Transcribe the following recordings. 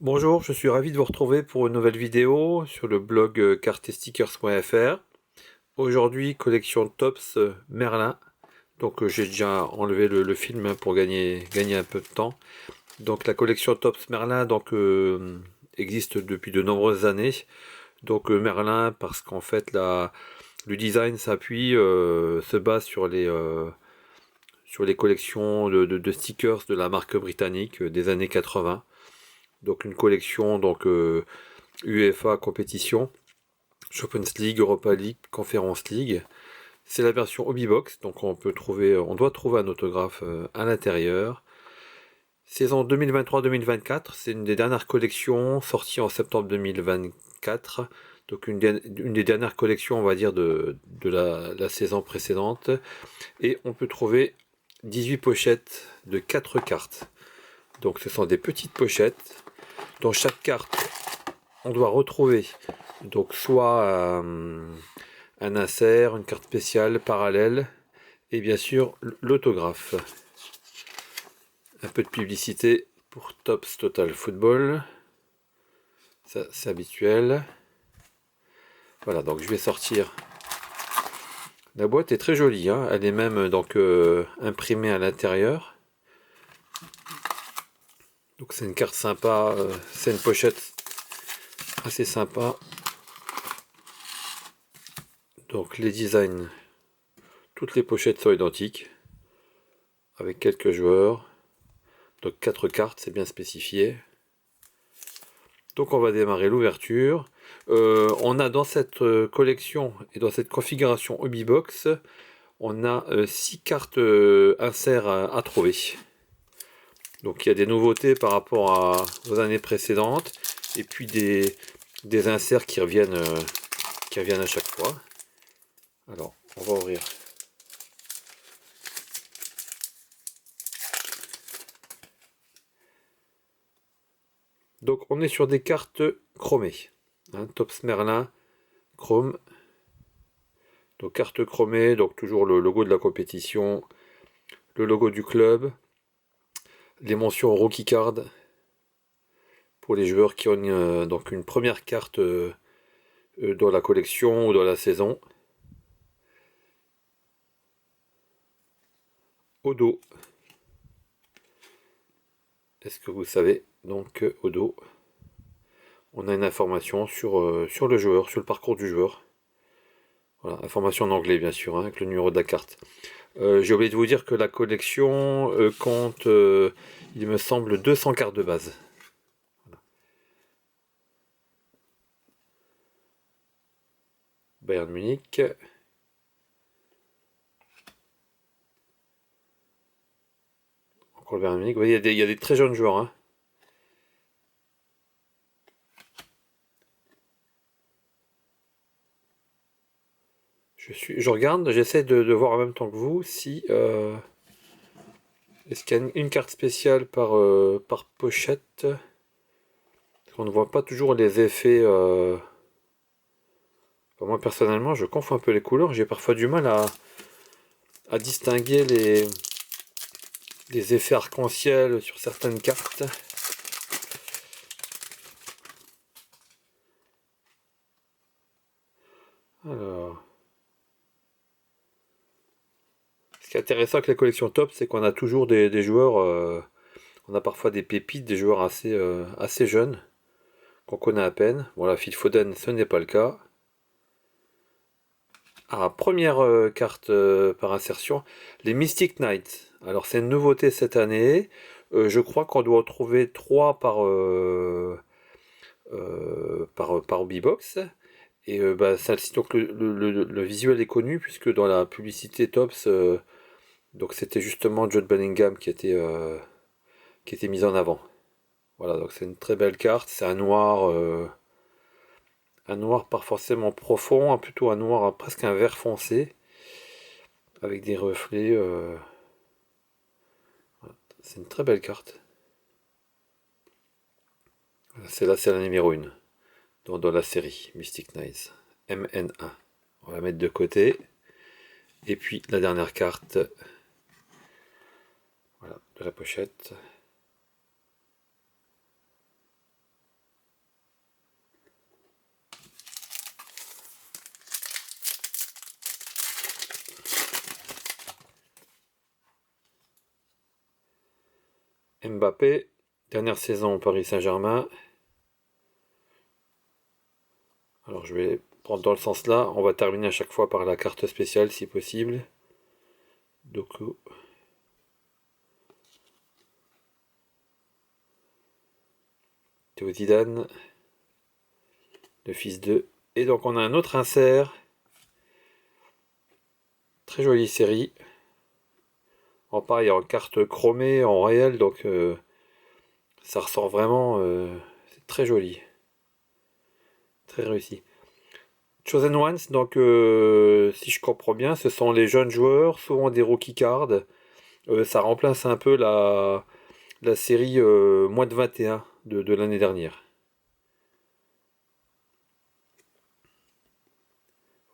Bonjour, je suis ravi de vous retrouver pour une nouvelle vidéo sur le blog cartestickers.fr. Aujourd'hui, collection Tops Merlin. Donc j'ai déjà enlevé le film pour gagner un peu de temps. Donc la collection Tops Merlin existe depuis de nombreuses années. Donc Merlin parce qu'en fait le design se base sur les collections de stickers de la marque britannique des années 80. Donc une collection UEFA compétition, Champions League, Europa League, Conference League. C'est la version Hobby Box, donc on doit trouver un autographe à l'intérieur. Saison 2023-2024, c'est une des dernières collections sorties en septembre 2024. Donc une des dernières collections, on va dire, de la saison précédente. Et on peut trouver 18 pochettes de 4 cartes. Donc ce sont des petites pochettes. Dans chaque carte, on doit retrouver donc soit un insert, une carte spéciale parallèle et bien sûr l'autographe. Un peu de publicité pour Tops Total Football. Ça c'est habituel. Voilà, donc je vais sortir. La boîte est très jolie, hein. Elle est même imprimée à l'intérieur. Donc c'est une carte sympa, c'est une pochette assez sympa. Donc les designs, toutes les pochettes sont identiques, avec quelques joueurs. Donc 4 cartes, c'est bien spécifié. Donc on va démarrer l'ouverture. On a dans cette collection et dans cette configuration Hobby Box, on a 6 cartes inserts à trouver. Donc il y a des nouveautés par rapport aux années précédentes et puis des inserts qui reviennent à chaque fois. Alors on va ouvrir. Donc on est sur des cartes chromées. Hein, Tops Merlin Chrome. Donc carte chromée, donc toujours le logo de la compétition, le logo du club, les mentions rookie card pour les joueurs qui ont donc une première carte dans la collection ou dans la saison. Au dos, est-ce que vous savez, donc au dos, on a une information sur le joueur, sur le parcours du joueur. Voilà, information en anglais bien sûr, hein, avec le numéro de la carte. J'ai oublié de vous dire que la collection compte, il me semble, 200 cartes de base. Voilà. Bayern Munich. Encore le Bayern Munich. Vous voyez, il y a des très jeunes joueurs. Hein. Je regarde, j'essaie de voir en même temps que vous si est-ce qu'il y a une carte spéciale par pochette. On ne voit pas toujours les effets. Enfin, moi personnellement, je confonds un peu les couleurs. J'ai parfois du mal à distinguer les effets arc-en-ciel sur certaines cartes. Alors, ce qui est intéressant avec la collection Top, c'est qu'on a toujours des joueurs. On a parfois des pépites, des joueurs assez jeunes qu'on connaît à peine. Voilà, Phil Foden, ce n'est pas le cas. Ah, première carte par insertion, les Mystic Knights. Alors c'est une nouveauté cette année. Je crois qu'on doit trouver 3 par Hobbybox. Et bah, celle-ci, donc le visuel est connu puisque dans la publicité Tops, donc c'était justement Jude Bellingham qui était mis en avant. Voilà, donc c'est une très belle carte. C'est un noir pas forcément profond, plutôt un noir presque un vert foncé avec des reflets. C'est une très belle carte. C'est la numéro 1 dans la série Mystic Knights. MN1. On va la mettre de côté. Et puis la dernière carte. Voilà, de la pochette. Mbappé, dernière saison au Paris Saint-Germain. Alors je vais prendre dans le sens là, on va terminer à chaque fois par la carte spéciale si possible. Doku. Théo Zidane, le fils de. Et donc on a un autre insert. Très jolie série. En pareil, en carte chromée, en réel, donc ça ressort vraiment. C'est très joli. Très réussi. Chosen Ones, donc si je comprends bien, ce sont les jeunes joueurs, souvent des rookie cards. Ça remplace un peu la série moins de 21 de l'année dernière.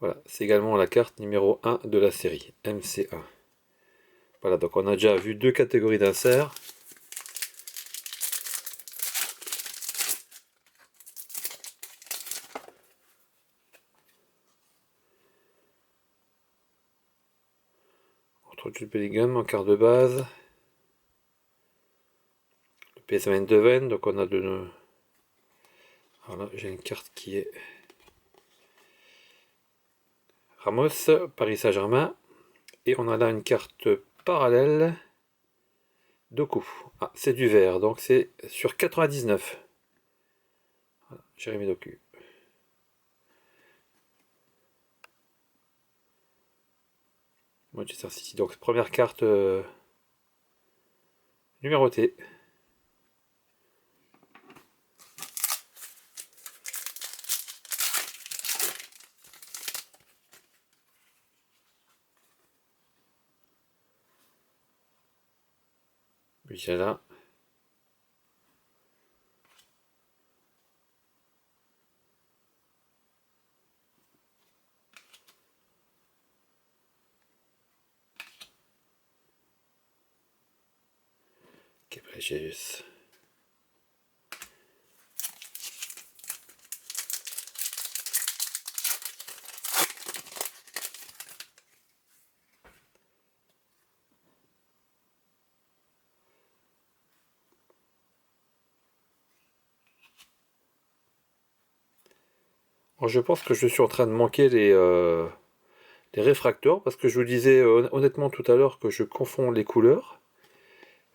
Voilà, c'est également la carte numéro 1 de la série, MC1. Voilà, donc on a déjà vu deux catégories d'inserts. Entre Jude Bellingham en carte de base. Le PSV Eindhoven, donc on a de. Alors là, j'ai une carte qui est Ramos, Paris Saint-Germain. Et on a là une carte parallèle. Doku. Ah, c'est du vert, donc c'est sur 99. Voilà, Jérémy Doku. Manchester City. Donc première carte numérotée. Voilà. Keprecius. Bon, je pense que je suis en train de manquer les réfracteurs parce que je vous disais honnêtement tout à l'heure que je confonds les couleurs.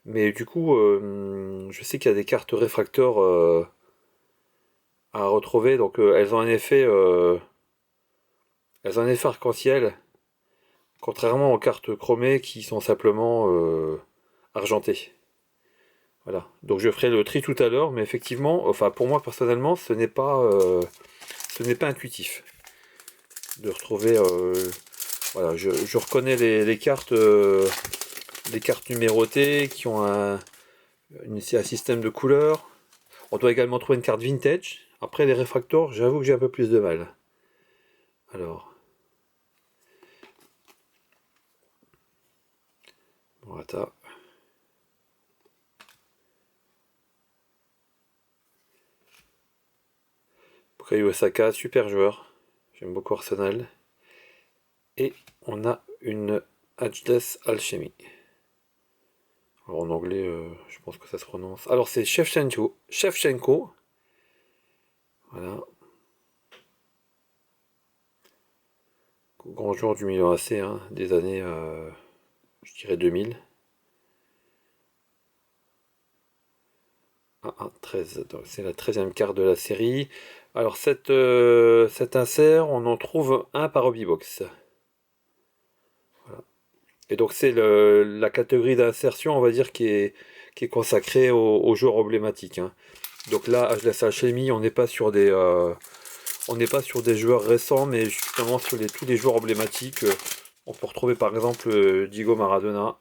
Mais du coup, je sais qu'il y a des cartes réfracteurs à retrouver, donc elles ont un effet arc-en-ciel, contrairement aux cartes chromées qui sont simplement argentées. Voilà. Donc je ferai le tri tout à l'heure, mais effectivement, enfin pour moi personnellement, ce n'est pas intuitif de retrouver. Voilà, je reconnais les cartes numérotées qui ont un système de couleurs. On doit également trouver une carte vintage. Après les réfractors, j'avoue que j'ai un peu plus de mal. Alors, Morata. Bukayo Osaka, super joueur. J'aime beaucoup Arsenal. Et on a une Ajdez Alchemy. Alors en anglais, je pense que ça se prononce. Alors c'est Shevchenko. Shevchenko. Voilà. Grand joueur du Milan AC, hein, des années, je dirais 2000. 13, c'est la 13e carte de la série. Alors cet insert, on en trouve un par hobbybox. Voilà. Et donc c'est la catégorie d'insertion, on va dire, qui est consacrée aux joueurs emblématiques, hein. Donc là, je laisse Alchemy, on n'est pas sur des joueurs récents, mais justement sur tous les joueurs emblématiques. On peut retrouver par exemple Diego Maradona.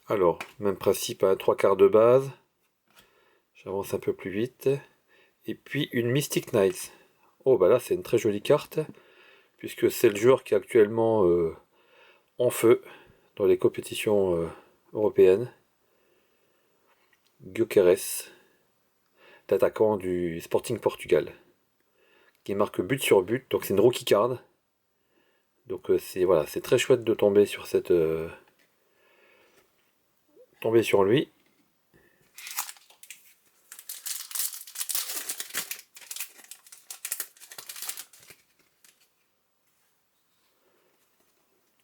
Alors, même principe, hein, 3 quarts de base. J'avance un peu plus vite. Et puis une Mystic Knight. Oh bah là c'est une très jolie carte, puisque c'est le joueur qui est actuellement en feu dans les compétitions européennes. Gyökeres, l'attaquant du Sporting Portugal, qui marque but sur but, donc c'est une rookie card. Donc c'est voilà, c'est très chouette de tomber sur cette tomber sur lui.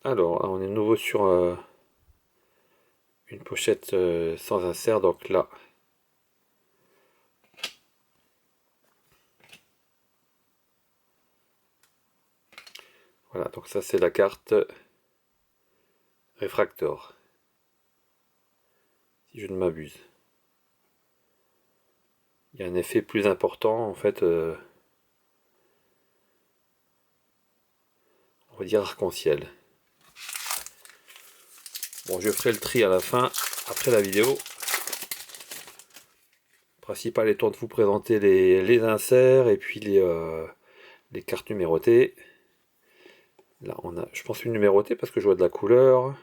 Alors, on est de nouveau sur une pochette sans insert, donc là. Voilà, donc ça c'est la carte Refractor, si je ne m'abuse. Il y a un effet plus important en fait, on va dire arc-en-ciel. Bon, je ferai le tri à la fin, après la vidéo. Le principal étant de vous présenter les inserts et puis les cartes numérotées. Là, on a, je pense, une numérotée parce que je vois de la couleur.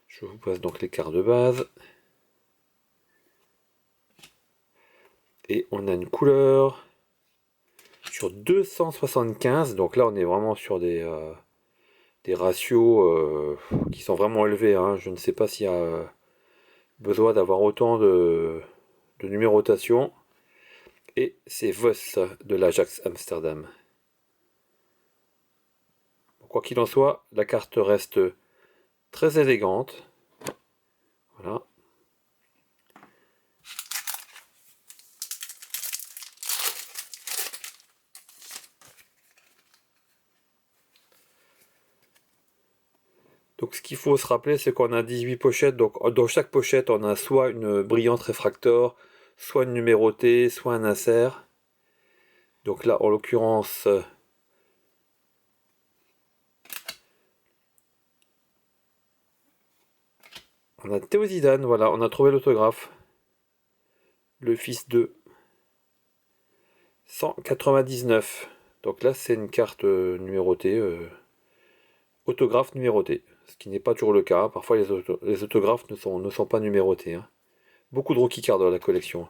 Je vous passe donc les cartes de base. Et on a une couleur sur 275. Donc là, on est vraiment sur des ratios qui sont vraiment élevés. Hein. Je ne sais pas s'il y a besoin d'avoir autant de numérotation. Et c'est Voss de l'Ajax Amsterdam. Quoi qu'il en soit, la carte reste très élégante. Voilà. Donc ce qu'il faut se rappeler, c'est qu'on a 18 pochettes. Donc dans chaque pochette, on a soit une brillante réfractor, soit une numérotée, soit un insert. Donc là, en l'occurrence, on a Théo Zidane, voilà, on a trouvé l'autographe. Le fils de 199. Donc là, c'est une carte numérotée, autographe numéroté. Ce qui n'est pas toujours le cas. Parfois, les autographes ne sont pas numérotés. Hein. Beaucoup de rookie cards dans la collection.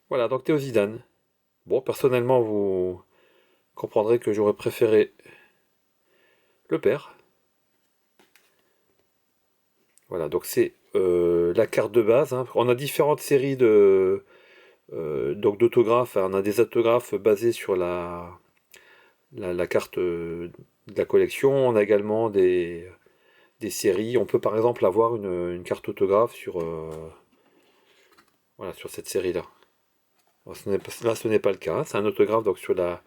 Voilà, donc Théo Zidane. Bon, personnellement, vous comprendrez que j'aurais préféré le père. Voilà, donc c'est la carte de base. Hein. On a différentes séries donc d'autographes. On a des autographes basés sur la carte de la collection. On a également des séries. On peut par exemple avoir une carte autographe sur, voilà, sur cette série-là. Là, ce n'est pas le cas. C'est un autographe donc sur la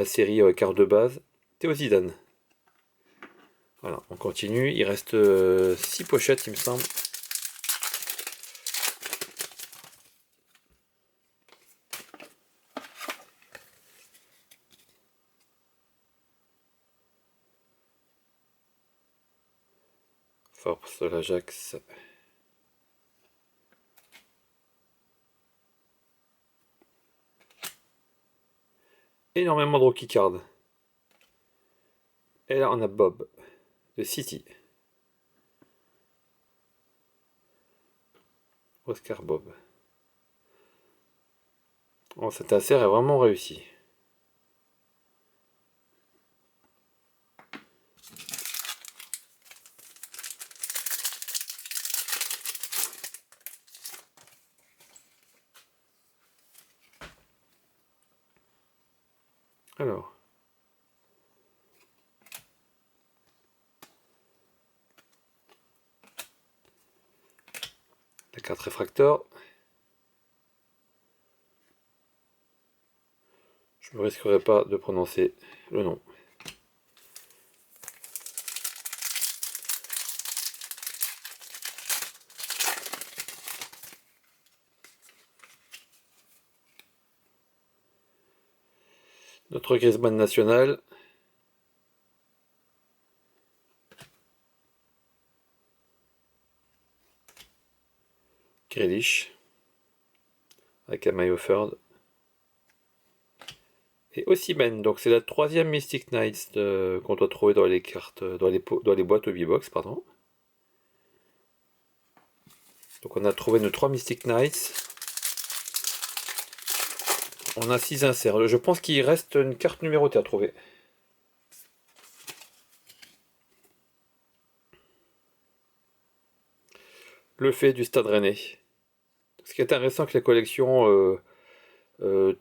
série carte de base. Théo Zidane. Voilà, on continue. Il reste 6 pochettes, il me semble. Force de l'Ajax. Énormément de rookie cards. Et là, on a Bob de City. Oscar Bob. Oh, cet insert est vraiment réussi. Alors. La carte réfractor. Je ne risquerai pas de prononcer le nom. Notre Griezmann national. Grealish. Avec un maillot third. Et Osimhen, donc c'est la troisième Mystic Knights qu'on doit trouver dans les cartes, dans les boîtes Hobbybox, pardon. Donc on a trouvé nos 3 Mystic Knights. On a 6 inserts. Je pense qu'il reste une carte numérotée à trouver. le fait du Stade Rennais. Ce qui est intéressant avec les collections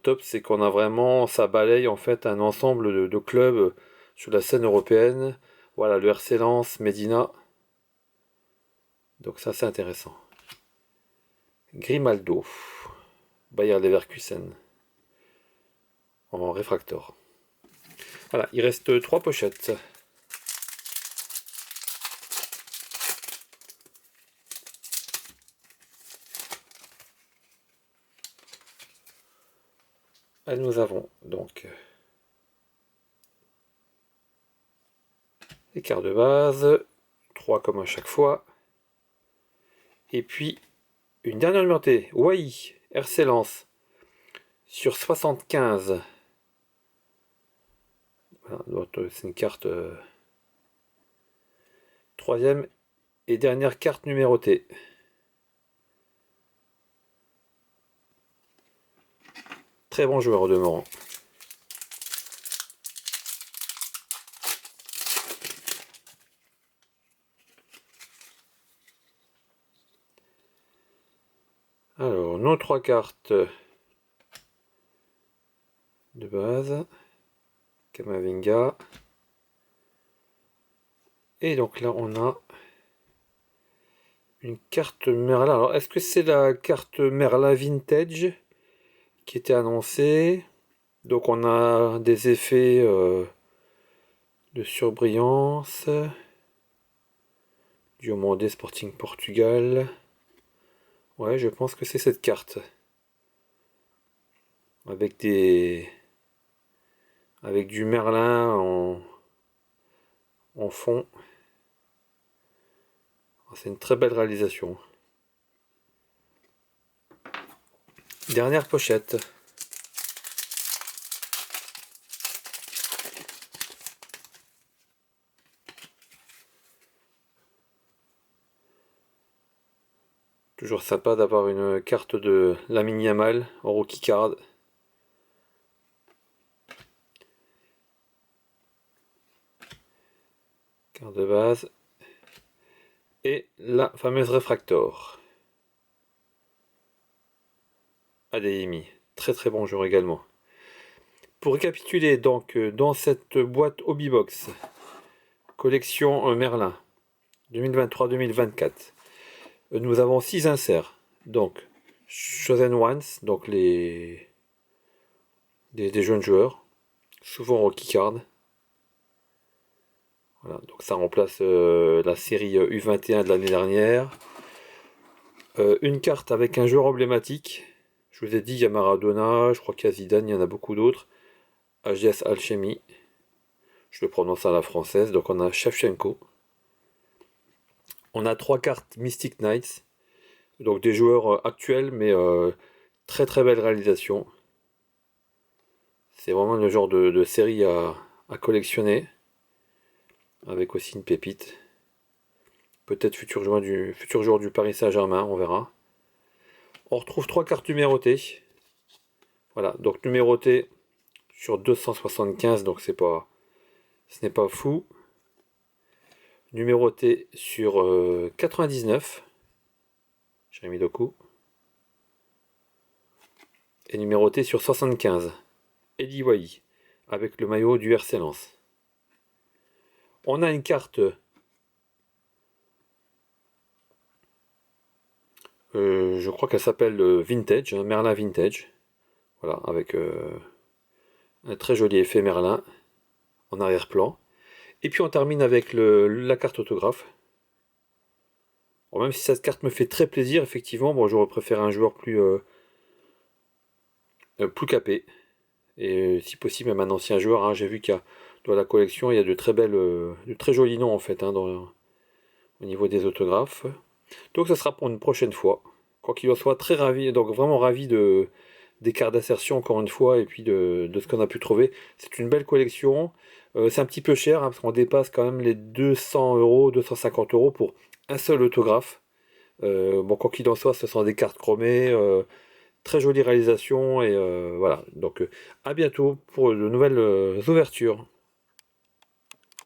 top, c'est qu'on a vraiment, ça balaye en fait un ensemble de clubs sur la scène européenne. Voilà, le RC Lens, Medina. Donc ça, c'est intéressant. Grimaldo, Bayer Leverkusen, en réfractor. Voilà, il reste 3 pochettes. Et nous avons donc les cartes de base, 3 comme à chaque fois. Et puis, une dernière numérotée, Wai, RC Lens, sur 75. Voilà, c'est une carte troisième et dernière carte numérotée. Très bon joueur au demeurant. Alors, nos 3 cartes de base. Kamavinga. Et donc là, on a une carte Merlin. Alors, est-ce que c'est la carte Merlin Vintage qui était annoncée? Donc, on a des effets de surbrillance. Diomandé Sporting Portugal. Ouais, je pense que c'est cette carte. Avec du Merlin en fond. C'est une très belle réalisation. Dernière pochette. Toujours sympa d'avoir une carte de Lamine Yamal en rookie card. Carte de base. Et la fameuse réfractor. Adeyemi. Très très bon joueur également. Pour récapituler, donc, dans cette boîte Hobbybox, collection Merlin 2023-2024, nous avons 6 inserts. Donc, Chosen Ones, donc des jeunes joueurs, souvent rookie card. Voilà, donc ça remplace la série U21 de l'année dernière. Une carte avec un joueur emblématique. Je vous ai dit, il y a Maradona, je crois qu'il y a Zidane, il y en a beaucoup d'autres. HDS Alchemy. Je le prononce à la française. Donc on a Shevchenko. On a 3 cartes Mystic Knights. Donc des joueurs actuels, mais très très belle réalisation. C'est vraiment le genre de série à collectionner. Avec aussi une pépite. Peut-être futur joueur du Paris Saint-Germain, on verra. On retrouve 3 cartes numérotées. Voilà, donc numérotées sur 275, donc ce n'est pas fou. Numéroté sur 99, Jérémy Doku. Et numéroté sur 75, Eddie Wai, avec le maillot du RC Lens. On a une carte je crois qu'elle s'appelle Vintage, hein, Merlin Vintage. Voilà, avec un très joli effet Merlin en arrière-plan. Et puis on termine avec la carte autographe. Bon, même si cette carte me fait très plaisir, effectivement, bon, j'aurais préféré un joueur plus capé. Et si possible, même un ancien joueur. Hein. J'ai vu qu'il y a dans la collection, il y a de très jolis noms en fait, hein, au niveau des autographes. Donc ça sera pour une prochaine fois. Quoi qu'il en soit, très ravi, donc vraiment ravi des cartes d'insertion encore une fois, et puis de ce qu'on a pu trouver. C'est une belle collection. C'est un petit peu cher, hein, parce qu'on dépasse quand même les 200 euros, 250 euros pour un seul autographe. Bon, quoi qu'il en soit, ce sont des cartes chromées, très jolie réalisation, et voilà. Donc à bientôt pour de nouvelles ouvertures.